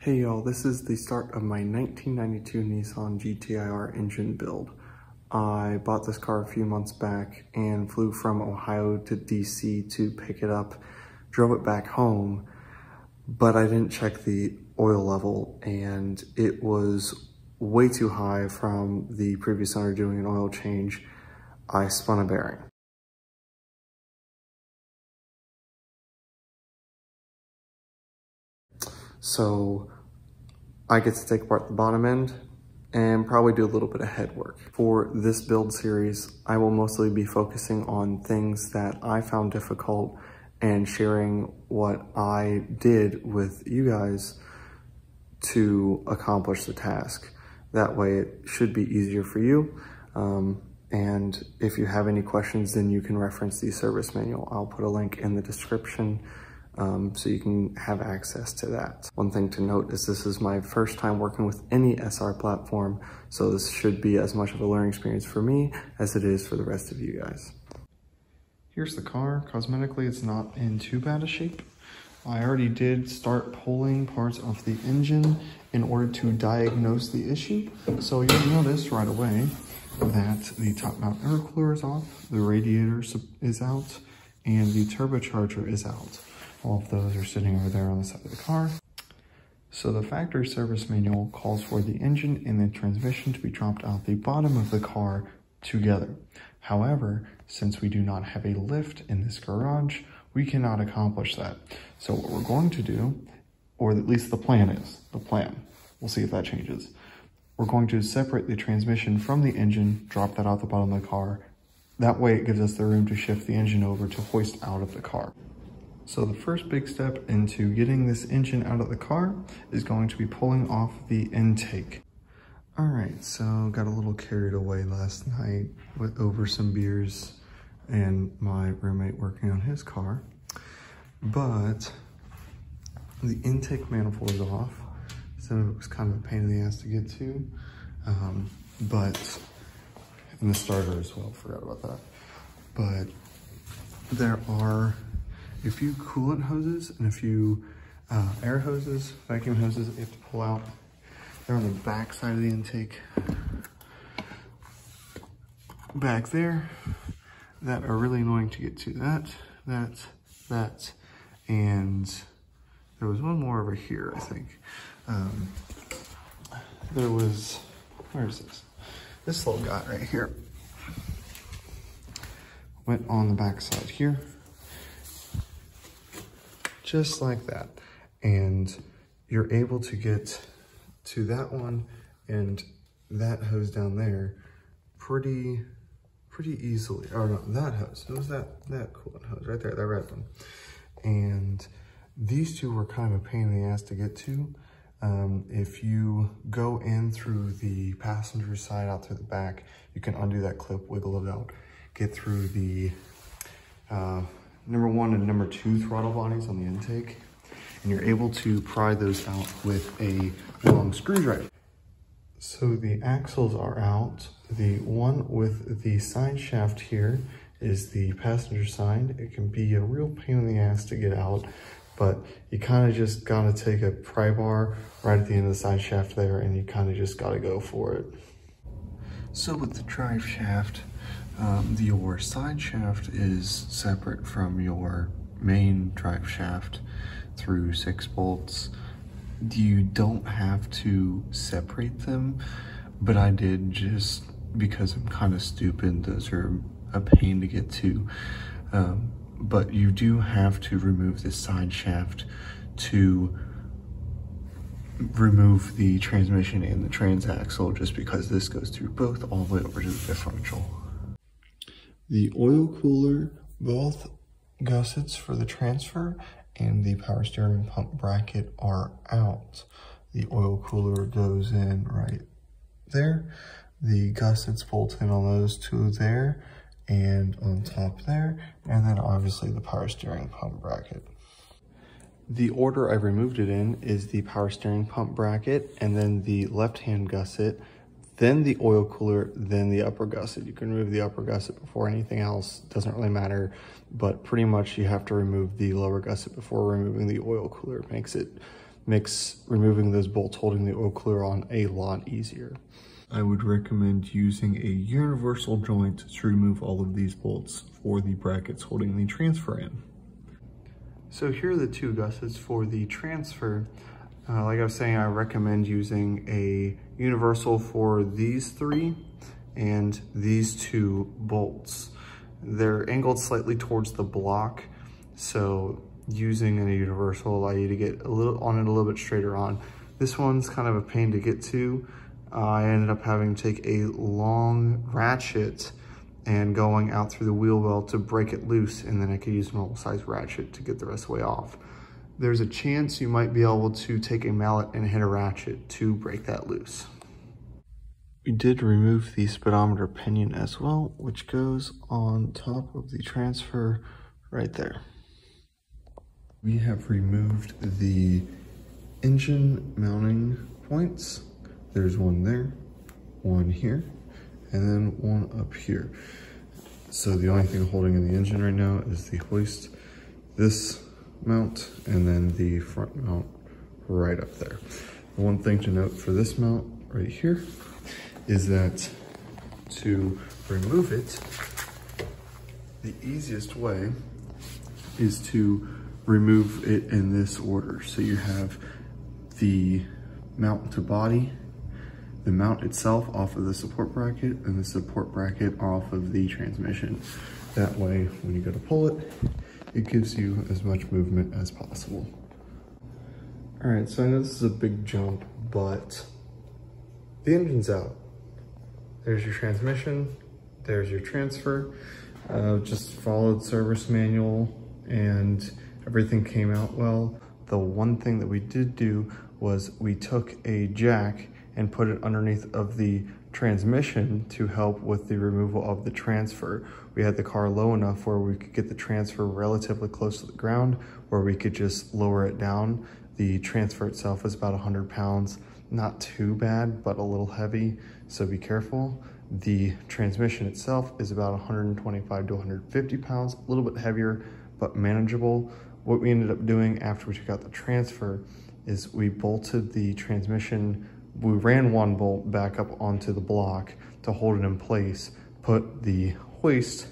Hey y'all, this is the start of my 1992 Nissan GTI-R engine build. I bought this car a few months back and flew from Ohio to DC to pick it up, drove it back home, but I didn't check the oil level and it was way too high from the previous owner doing an oil change. I spun a bearing. So I get to take apart the bottom end and probably do a little bit of head work. For this build series, I will mostly be focusing on things that I found difficult and sharing what I did with you guys to accomplish the task. That way it should be easier for you. And if you have any questions, then you can reference the service manual. I'll put a link in the description so you can have access to that. One thing to note is this is my first time working with any SR platform, so this should be as much of a learning experience for me as it is for the rest of you guys. Here's the car. Cosmetically, it's not in too bad a shape. I already did start pulling parts of the engine in order to diagnose the issue. So you'll notice right away that the top mount intercooler is off, the radiator is out, and the turbocharger is out. All of those are sitting over there on the side of the car. So the factory service manual calls for the engine and the transmission to be dropped out the bottom of the car together. However, since we do not have a lift in this garage, we cannot accomplish that. So what we're going to do, or at least the plan, we'll see if that changes. We're going to separate the transmission from the engine, drop that out the bottom of the car. That way it gives us the room to shift the engine over to hoist out of the car. So the first big step into getting this engine out of the car is going to be pulling off the intake. All right, so got a little carried away last night over some beers and my roommate working on his car, but the intake manifold is off. Some of it was kind of a pain in the ass to get to, and the starter as well, forgot about that. But there are a few coolant hoses and a few air hoses, vacuum hoses that you have to pull out. They're on the back side of the intake, back there, that are really annoying to get to. That, and there was one more over here, I think. There was, where is this? This little guy right here. Went on the back side here. Just like that. And you're able to get to that one and that hose down there pretty easily. Or no, that hose. It was that coolant hose right there, that red one. And these two were kind of a pain in the ass to get to. If you go in through the passenger side out through the back, you can undo that clip, wiggle it out, get through the number 1 and number 2 throttle bodies on the intake, and you're able to pry those out with a long screwdriver. So the axles are out. The one with the side shaft here is the passenger side. It can be a real pain in the ass to get out, but you kind of just gotta take a pry bar right at the end of the side shaft there, and you kind of just gotta go for it. So with the drive shaft, your side shaft is separate from your main drive shaft through 6 bolts. You don't have to separate them, but I did just because I'm kind of stupid. Those are a pain to get to. But you do have to remove this side shaft to remove the transmission and the transaxle, just because this goes through both all the way over to the differential. The oil cooler, both gussets for the transfer and the power steering pump bracket are out. The oil cooler goes in right there. The gussets bolt in on those two there and on top there, and then obviously the power steering pump bracket. The order I removed it in is the power steering pump bracket, and then the left-hand gusset, then the oil cooler, then the upper gusset. You can remove the upper gusset before anything else, doesn't really matter, but pretty much you have to remove the lower gusset before removing the oil cooler. It makes it makes removing those bolts holding the oil cooler on a lot easier. I would recommend using a universal joint to remove all of these bolts for the brackets holding the transfer in. So here are the two gussets for the transfer. Like I was saying, I recommend using a universal for these three and these two bolts. They're angled slightly towards the block, so using a universal will allow you to get a little bit straighter on. This one's kind of a pain to get to. I ended up having to take a long ratchet and going out through the wheel well to break it loose, and then I could use a normal size ratchet to get the rest of the way off. There's a chance you might be able to take a mallet and hit a ratchet to break that loose. We did remove the speedometer pinion as well, which goes on top of the transfer right there. We have removed the engine mounting points. There's one there, one here, and then one up here. So the only thing holding in the engine right now is the hoist, this mount, and then the front mount right up there. The one thing to note for this mount right here is that to remove it, the easiest way is to remove it in this order. So you have the mount to body, the mount itself off of the support bracket, and the support bracket off of the transmission. That way, when you go to pull it, it gives you as much movement as possible. All right, so I know this is a big jump, but the engine's out. There's your transmission, there's your transfer. Just followed service manual and everything came out well. The one thing that we did do was we took a jack and put it underneath of the transmission to help with the removal of the transfer. We had the car low enough where we could get the transfer relatively close to the ground, where we could just lower it down. The transfer itself is about 100 pounds. Not too bad, but a little heavy, so be careful. The transmission itself is about 125 to 150 pounds, a little bit heavier, but manageable. What we ended up doing after we took out the transfer is we bolted the transmission. We ran one bolt back up onto the block to hold it in place, put the hoist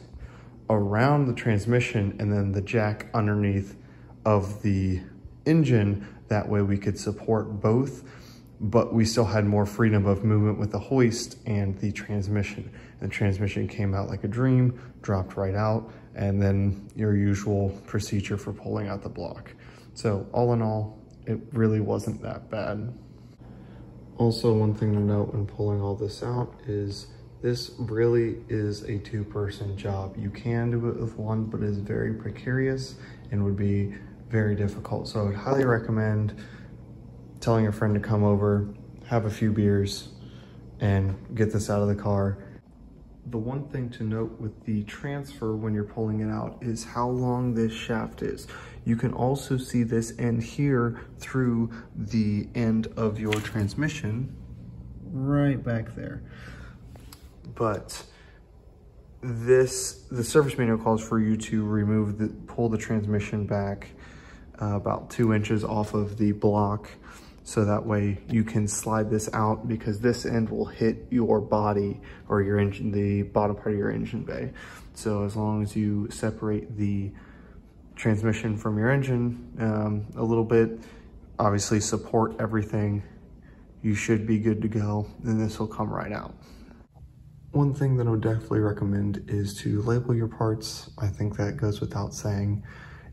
around the transmission, and then the jack underneath of the engine. That way we could support both, but we still had more freedom of movement with the hoist and the transmission. The transmission came out like a dream, dropped right out, and then your usual procedure for pulling out the block. So all in all, it really wasn't that bad. Also, one thing to note when pulling all this out is this really is a two-person job. You can do it with one, but it is very precarious and would be very difficult. So I would highly recommend telling a friend to come over, have a few beers, and get this out of the car. The one thing to note with the transfer when you're pulling it out is how long this shaft is. You can also see this end here through the end of your transmission, right back there. But the service manual calls for you to pull the transmission back about 2 inches off of the block, so that way you can slide this out, because this end will hit your body or your engine, the bottom part of your engine bay. So as long as you separate the transmission from your engine a little bit, obviously support everything, you should be good to go, then this will come right out. One thing that I would definitely recommend is to label your parts. I think that goes without saying.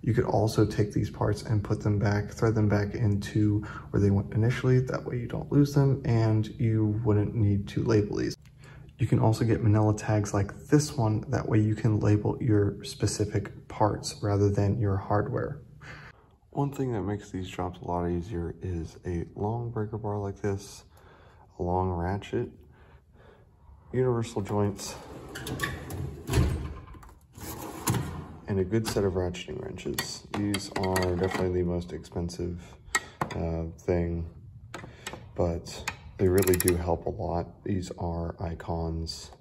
You could also take these parts and put them back, thread them back into where they went initially. That way you don't lose them and you wouldn't need to label these. You can also get manila tags like this one. That way you can label your specific parts rather than your hardware. One thing that makes these jobs a lot easier is a long breaker bar like this, a long ratchet, universal joints, and a good set of ratcheting wrenches. These are definitely the most expensive thing, but they really do help a lot. These are Icons,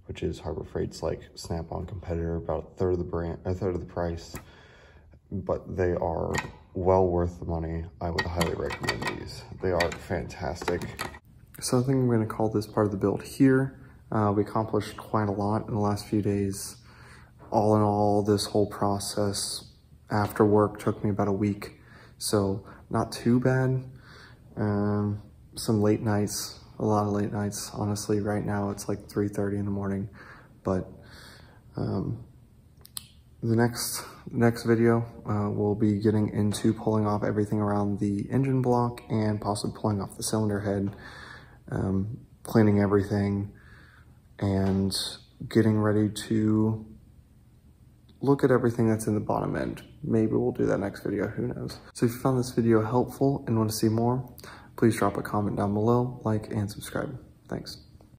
which is Harbor Freight's like Snap-on competitor, about a third of the price. but they are well worth the money. I would highly recommend these. They are fantastic. So I think I'm going to call this part of the build here. We accomplished quite a lot in the last few days. All in all, this whole process after work took me about a week, so not too bad. Some late nights, a lot of late nights. Honestly, right now it's like 3:30 in the morning, but the next video, we'll be getting into pulling off everything around the engine block and possibly pulling off the cylinder head, cleaning everything, and getting ready to look at everything that's in the bottom end. Maybe we'll do that next video, who knows. So if you found this video helpful and want to see more, please drop a comment down below, like, and subscribe. Thanks.